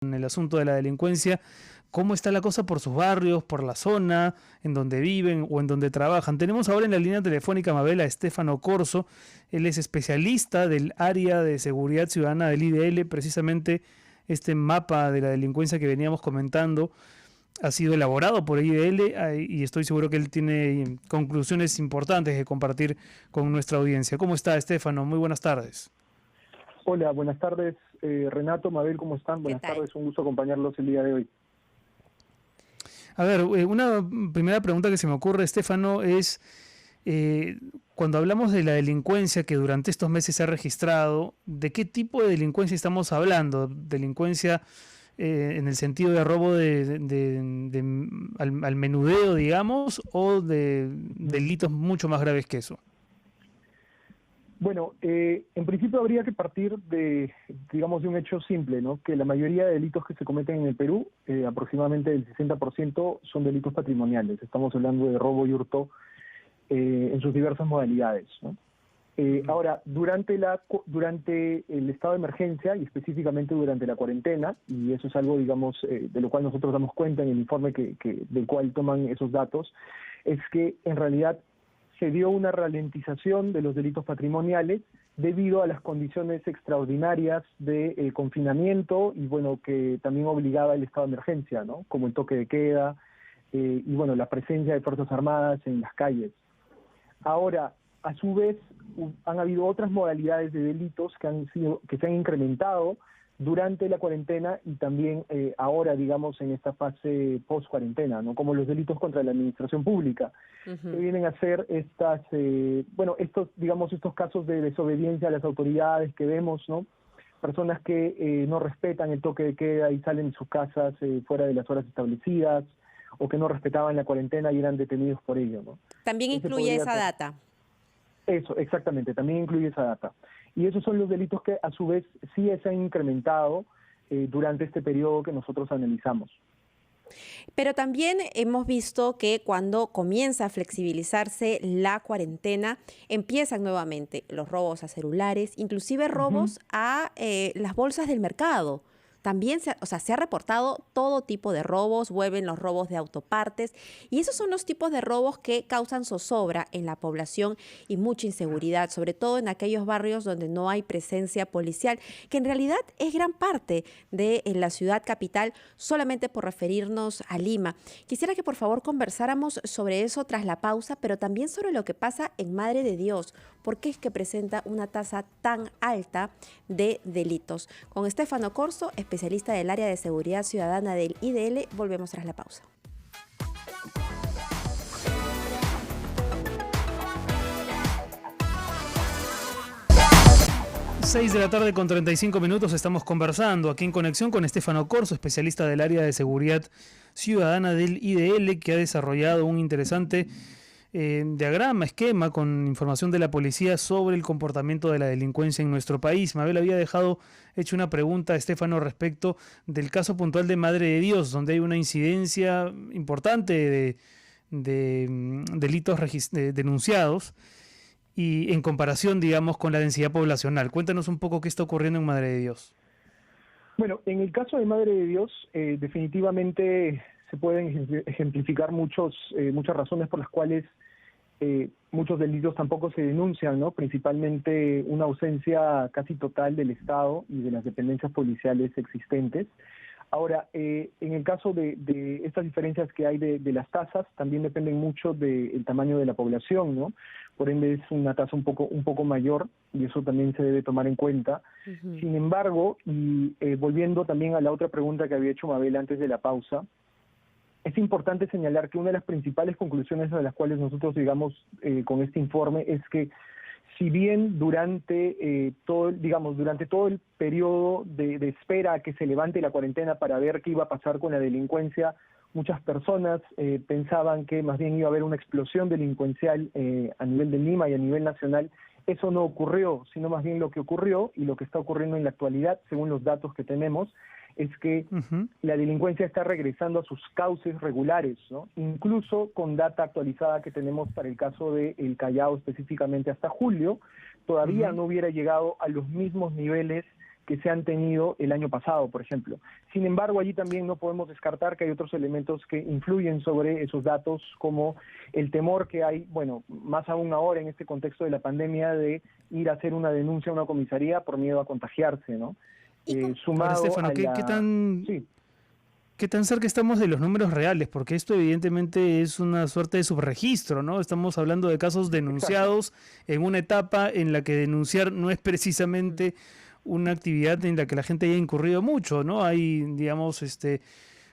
en el asunto de la delincuencia, cómo está la cosa por sus barrios, por la zona en donde viven o en donde trabajan. Tenemos ahora en la línea telefónica, Mabel, a Estefano Corso. Él es especialista del área de seguridad ciudadana del IDL. Precisamente este mapa de la delincuencia que veníamos comentando ha sido elaborado por IDL y estoy seguro que él tiene conclusiones importantes que compartir con nuestra audiencia. ¿Cómo está, Estefano? Muy buenas tardes. Hola, buenas tardes, Renato, Mabel, ¿cómo están? Buenas tardes, un gusto acompañarlos el día de hoy. A ver, una primera pregunta que se me ocurre, Estefano, es cuando hablamos de la delincuencia que durante estos meses se ha registrado, ¿de qué tipo de delincuencia estamos hablando? ¿Delincuencia en el sentido de robo al menudeo, digamos, o de delitos mucho más graves que eso? Bueno, en principio habría que partir de, digamos, de un hecho simple, ¿no? Que la mayoría de delitos que se cometen en el Perú, aproximadamente el 60%, son delitos patrimoniales. Estamos hablando de robo y hurto en sus diversas modalidades, ¿no? Ahora, durante el estado de emergencia y específicamente durante la cuarentena, y eso es algo, digamos, de lo cual nosotros damos cuenta en el informe del cual toman esos datos, es que en realidad se dio una ralentización de los delitos patrimoniales debido a las condiciones extraordinarias de confinamiento y, bueno, que también obligaba el estado de emergencia, ¿no? Como el toque de queda y, bueno, la presencia de Fuerzas Armadas en las calles. Ahora, a su vez, han habido otras modalidades de delitos que se han incrementado durante la cuarentena y también ahora, digamos, en esta fase post-cuarentena, ¿no? Como los delitos contra la administración pública, que vienen a ser estos casos de desobediencia a las autoridades que vemos, ¿no? Personas que no respetan el toque de queda y salen de sus casas fuera de las horas establecidas, o que no respetaban la cuarentena y eran detenidos por ello, ¿no? También incluye esa data. Eso, exactamente, también incluye esa data. Y esos son los delitos que a su vez sí se han incrementado durante este periodo que nosotros analizamos. Pero también hemos visto que cuando comienza a flexibilizarse la cuarentena, empiezan nuevamente los robos a celulares, inclusive robos a las bolsas del mercado. También se ha reportado todo tipo de robos, vuelven los robos de autopartes y esos son los tipos de robos que causan zozobra en la población y mucha inseguridad, sobre todo en aquellos barrios donde no hay presencia policial, que en realidad es gran parte de la ciudad capital, solamente por referirnos a Lima. Quisiera que por favor conversáramos sobre eso tras la pausa, pero también sobre lo que pasa en Madre de Dios. ¿Por qué es que presenta una tasa tan alta de delitos? Con Estefano Corso, especialista del área de seguridad ciudadana del IDL, volvemos tras la pausa. 6 de la tarde con 35 minutos, estamos conversando aquí en conexión con Estefano Corso, especialista del área de seguridad ciudadana del IDL, que ha desarrollado un interesante esquema con información de la policía sobre el comportamiento de la delincuencia en nuestro país. Mabel había hecho una pregunta a Estefano respecto del caso puntual de Madre de Dios, donde hay una incidencia importante de delitos denunciados y en comparación, digamos, con la densidad poblacional. Cuéntanos un poco qué está ocurriendo en Madre de Dios. Bueno, en el caso de Madre de Dios, definitivamente se pueden ejemplificar muchas razones por las cuales muchos delitos tampoco se denuncian, ¿no? Principalmente una ausencia casi total del Estado y de las dependencias policiales existentes. Ahora, en el caso de estas diferencias que hay de las tasas, también dependen mucho del tamaño de la población, ¿no? Por ende es una tasa un poco mayor y eso también se debe tomar en cuenta. Sin embargo, y volviendo también a la otra pregunta que había hecho Mabel antes de la pausa, es importante señalar que una de las principales conclusiones a las cuales nosotros llegamos con este informe es que si bien durante todo el periodo de espera a que se levante la cuarentena para ver qué iba a pasar con la delincuencia, muchas personas pensaban que más bien iba a haber una explosión delincuencial a nivel de Lima y a nivel nacional. Eso no ocurrió, sino más bien lo que ocurrió y lo que está ocurriendo en la actualidad, según los datos que tenemos, es que la delincuencia está regresando a sus cauces regulares, ¿no? Incluso con data actualizada que tenemos para el caso de El Callao específicamente hasta julio, todavía no hubiera llegado a los mismos niveles que se han tenido el año pasado, por ejemplo. Sin embargo, allí también no podemos descartar que hay otros elementos que influyen sobre esos datos, como el temor que hay, bueno, más aún ahora en este contexto de la pandemia, de ir a hacer una denuncia a una comisaría por miedo a contagiarse, ¿no? Ahora, Sumado Estefano, a la... Sí. ¿qué tan cerca estamos de los números reales? Porque esto evidentemente es una suerte de subregistro, ¿no? Estamos hablando de casos denunciados en una etapa en la que denunciar no es precisamente una actividad en la que la gente haya incurrido mucho, ¿no? Hay, digamos,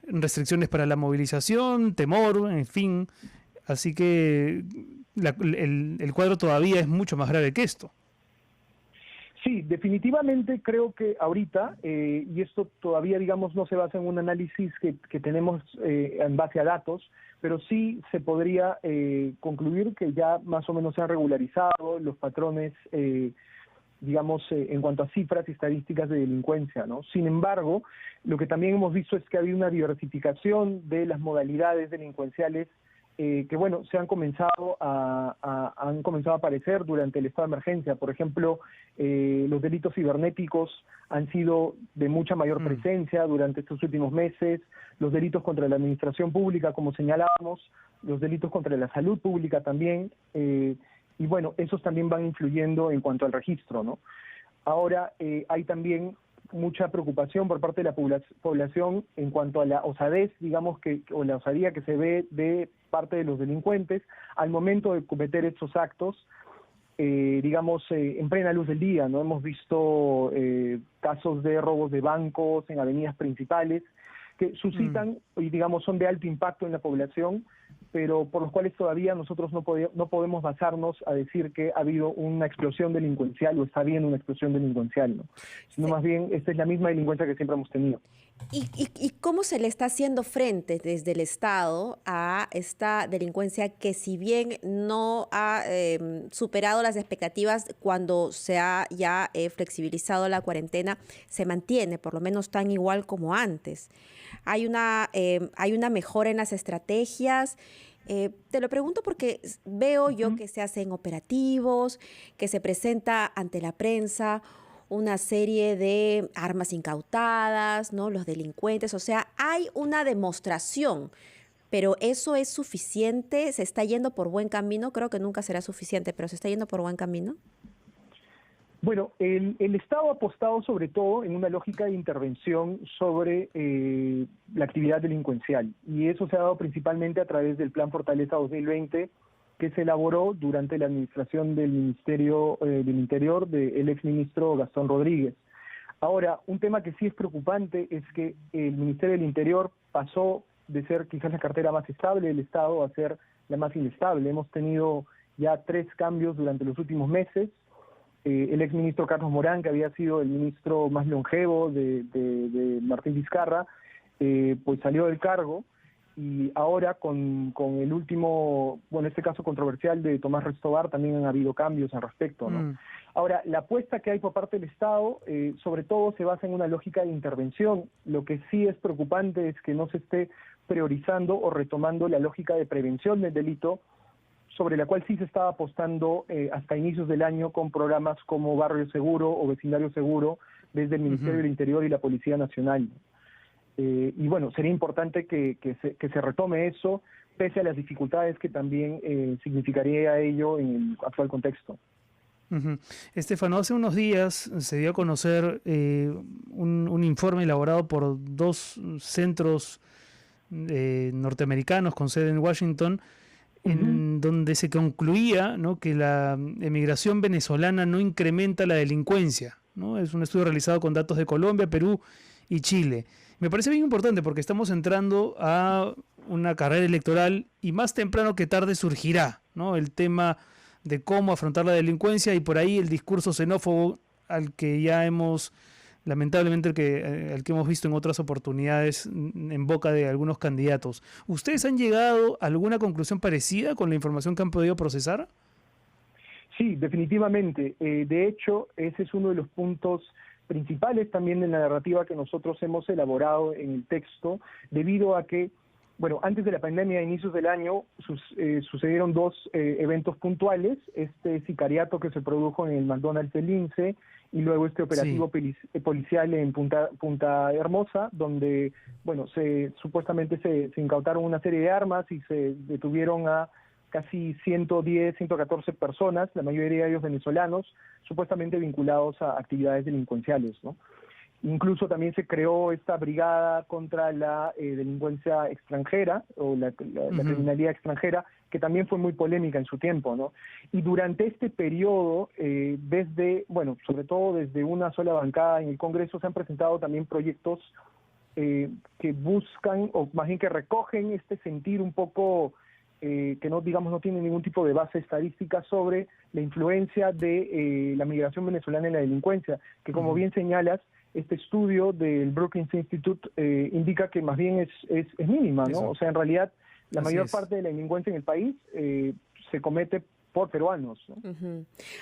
restricciones para la movilización, temor, en fin. Así que el cuadro todavía es mucho más grave que esto. Sí, definitivamente creo que ahorita, y esto todavía, digamos, no se basa en un análisis que tenemos en base a datos, pero sí se podría concluir que ya más o menos se han regularizado los patrones, digamos, en cuanto a cifras y estadísticas de delincuencia, ¿no? Sin embargo, lo que también hemos visto es que ha habido una diversificación de las modalidades delincuenciales que bueno, han comenzado a aparecer durante el estado de emergencia. Por ejemplo, los delitos cibernéticos han sido de mucha mayor presencia durante estos últimos meses, los delitos contra la administración pública, como señalábamos, los delitos contra la salud pública también, y bueno, esos también van influyendo en cuanto al registro, ¿no? Ahora, hay también mucha preocupación por parte de la población en cuanto a la osadez, digamos, o la osadía que se ve de parte de los delincuentes al momento de cometer estos actos, digamos, en plena luz del día, ¿no? Hemos visto casos de robos de bancos en avenidas principales que suscitan y, digamos, son de alto impacto en la población, pero por los cuales todavía nosotros no podemos basarnos a decir que ha habido una explosión delincuencial o está habiendo una explosión delincuencial, ¿no? Sino más bien esta es la misma delincuencia que siempre hemos tenido. ¿Y cómo se le está haciendo frente desde el Estado a esta delincuencia que, si bien no ha superado las expectativas cuando se ha ya flexibilizado la cuarentena, se mantiene por lo menos tan igual como antes? Hay una mejora en las estrategias. Te lo pregunto porque veo yo que se hacen operativos, que se presenta ante la prensa una serie de armas incautadas, ¿no? Los delincuentes, o sea, hay una demostración, pero ¿eso es suficiente? ¿Se está yendo por buen camino? Creo que nunca será suficiente, pero ¿se está yendo por buen camino? Bueno, el Estado ha apostado sobre todo en una lógica de intervención sobre la actividad delincuencial, y eso se ha dado principalmente a través del Plan Fortaleza 2020, que se elaboró durante la administración del Ministerio del Interior del exministro Gastón Rodríguez. Ahora, un tema que sí es preocupante es que el Ministerio del Interior pasó de ser quizás la cartera más estable del Estado a ser la más inestable. Hemos tenido ya 3 cambios durante los últimos meses. El exministro Carlos Morán, que había sido el ministro más longevo de Martín Vizcarra, pues salió del cargo, y ahora con el último, bueno, este caso controversial de Tomás Restobar, también han habido cambios al respecto, ¿no? Ahora, la apuesta que hay por parte del Estado, sobre todo se basa en una lógica de intervención. Lo que sí es preocupante es que no se esté priorizando o retomando la lógica de prevención del delito, sobre la cual sí se estaba apostando hasta inicios del año con programas como Barrio Seguro o Vecindario Seguro desde el Ministerio del Interior y la Policía Nacional. Y bueno, sería importante que se retome eso, pese a las dificultades que también significaría ello en el actual contexto. Estefano, hace unos días se dio a conocer un informe elaborado por 2 centros norteamericanos con sede en Washington, en donde se concluía, ¿no?, que la emigración venezolana no incrementa la delincuencia, ¿no? Es un estudio realizado con datos de Colombia, Perú y Chile. Me parece bien importante porque estamos entrando a una carrera electoral y más temprano que tarde surgirá, ¿no?, el tema de cómo afrontar la delincuencia, y por ahí el discurso xenófobo al que ya hemos, lamentablemente, al que hemos visto en otras oportunidades en boca de algunos candidatos. ¿Ustedes han llegado a alguna conclusión parecida con la información que han podido procesar? Sí, definitivamente. De hecho, ese es uno de los puntos principales también en la narrativa que nosotros hemos elaborado en el texto, debido a que, bueno, antes de la pandemia, a inicios del año, sucedieron 2 eventos puntuales: este sicariato que se produjo en el McDonald's del Lince y luego este operativo policial en Punta Hermosa, donde, bueno, supuestamente se incautaron una serie de armas y se detuvieron a casi 110, 114 personas, la mayoría de ellos venezolanos, supuestamente vinculados a actividades delincuenciales, ¿no? Incluso también se creó esta brigada contra la delincuencia extranjera o la criminalidad extranjera, que también fue muy polémica en su tiempo, ¿no? Y durante este periodo, sobre todo desde una sola bancada en el Congreso, se han presentado también proyectos que buscan, o más bien que recogen este sentir un poco que no tiene ningún tipo de base estadística sobre la influencia de la migración venezolana en la delincuencia, que como bien señalas, este estudio del Brookings Institute indica que más bien es mínima, ¿no? Eso. O sea, en realidad la mayor parte de la delincuencia en el país se comete por peruanos, ¿no?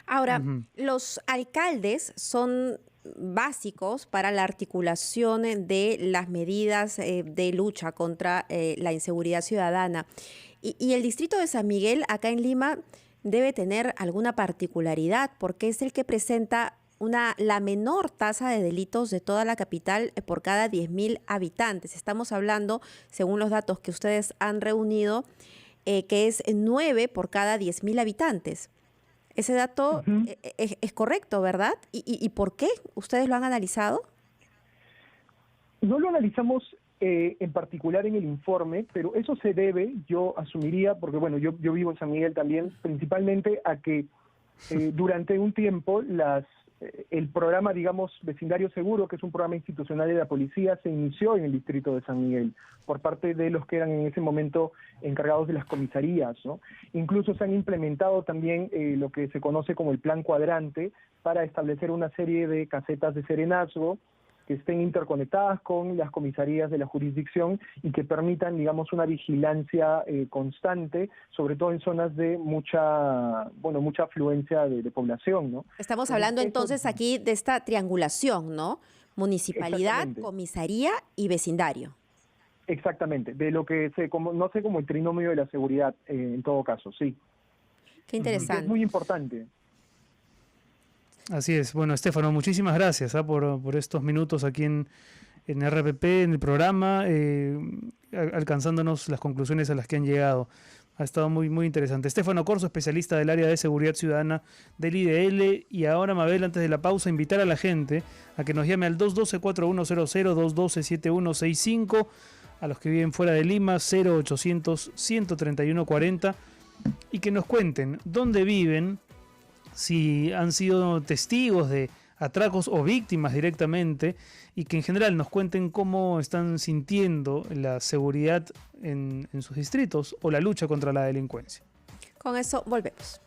Ahora, los alcaldes son básicos para la articulación de las medidas de lucha contra la inseguridad ciudadana. Y el distrito de San Miguel, acá en Lima, debe tener alguna particularidad porque es el que presenta la menor tasa de delitos de toda la capital por cada 10.000 habitantes. Estamos hablando, según los datos que ustedes han reunido, que es 9 por cada 10.000 habitantes. Ese dato es correcto, ¿verdad? ¿Y por qué? ¿Ustedes lo han analizado? No lo analizamos en particular en el informe, pero eso se debe, yo asumiría, porque bueno, yo vivo en San Miguel también, principalmente a que durante un tiempo el programa, digamos, Vecindario Seguro, que es un programa institucional de la policía, se inició en el distrito de San Miguel por parte de los que eran en ese momento encargados de las comisarías, ¿no? Incluso se han implementado también lo que se conoce como el Plan Cuadrante para establecer una serie de casetas de serenazgo que estén interconectadas con las comisarías de la jurisdicción y que permitan, digamos, una vigilancia constante, sobre todo en zonas de mucha afluencia de población, ¿no? Estamos hablando entonces aquí de esta triangulación, ¿no? Municipalidad, comisaría y vecindario. Exactamente, de lo que se conoce como el trinomio de la seguridad, en todo caso, sí. Qué interesante. Es muy importante. Así es. Bueno, Estefano, muchísimas gracias por estos minutos aquí en RPP, en el programa, alcanzándonos las conclusiones a las que han llegado. Ha estado muy, muy interesante. Estefano Corso, especialista del área de seguridad ciudadana del IDL. Y ahora, Mabel, antes de la pausa, invitar a la gente a que nos llame al 212-4100, 212-7165, a los que viven fuera de Lima, 0800-131-40, y que nos cuenten dónde viven, si han sido testigos de atracos o víctimas directamente, y que en general nos cuenten cómo están sintiendo la seguridad en sus distritos o la lucha contra la delincuencia. Con eso volvemos.